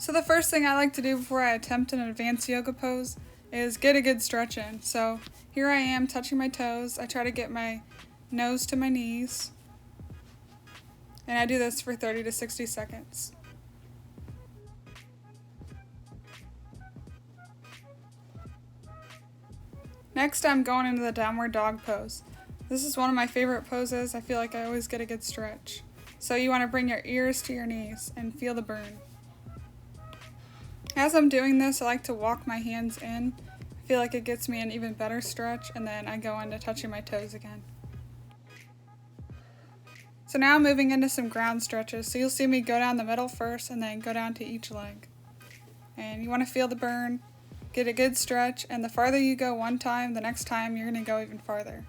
So the first thing I like to do before I attempt an advanced yoga pose is get a good stretch in. So here I am touching my toes. I try to get my nose to my knees. And I do this for 30 to 60 seconds. Next, I'm going into the downward dog pose. This is one of my favorite poses. I feel like I always get a good stretch. So you want to bring your ears to your knees and feel the burn. As I'm doing this, I like to walk my hands in. I feel like it gets me an even better stretch, and then I go into touching my toes again. So now I'm moving into some ground stretches. So you'll see me go down the middle first and then go down to each leg. And you want to feel the burn, get a good stretch, and the farther you go one time, the next time you're going to go even farther.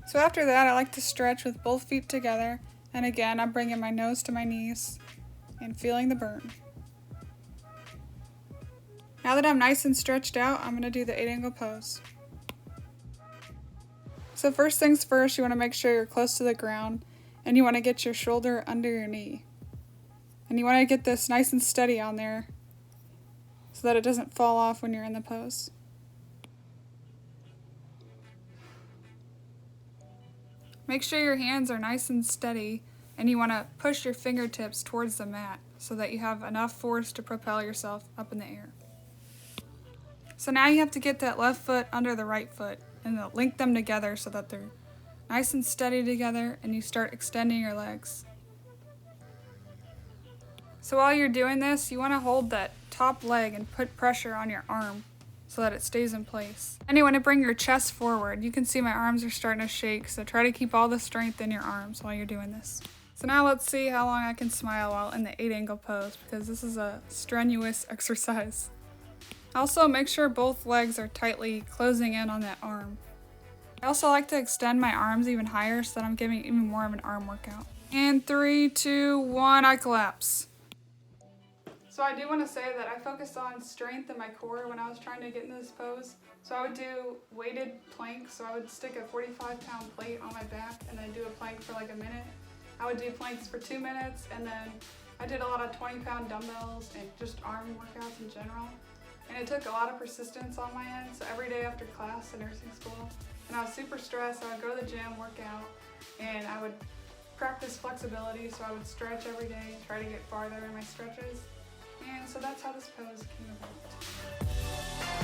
So after that, I like to stretch with both feet together, and again, I'm bringing my nose to my knees and feeling the burn. Now that I'm nice and stretched out, I'm going to do the 8-angle pose. So first things first, you want to make sure you're close to the ground, and you want to get your shoulder under your knee. And you want to get this nice and steady on there so that it doesn't fall off when you're in the pose. Make sure your hands are nice and steady, and you want to push your fingertips towards the mat so that you have enough force to propel yourself up in the air. So now you have to get that left foot under the right foot and link them together so that they're nice and steady together, and you start extending your legs. So while you're doing this, you want to hold that top leg and put pressure on your arm so that it stays in place. And you want to bring your chest forward. You can see my arms are starting to shake, so try to keep all the strength in your arms while you're doing this. So now let's see how long I can smile while in the 8-angle pose, because this is a strenuous exercise. Also, make sure both legs are tightly closing in on that arm. I also like to extend my arms even higher so that I'm giving even more of an arm workout. And 3, 2, 1, I collapse. So I do want to say that I focused on strength in my core when I was trying to get in this pose. So I would do weighted planks. So I would stick a 45-pound plate on my back and then do a plank for like a minute. I would do planks for 2 minutes, and then I did a lot of 20-pound dumbbells and just arm workouts in general. And it took a lot of persistence on my end. So every day after class in nursing school, and I was super stressed, I would go to the gym, work out, and I would practice flexibility. So I would stretch every day, try to get farther in my stretches. And so that's how this pose came about.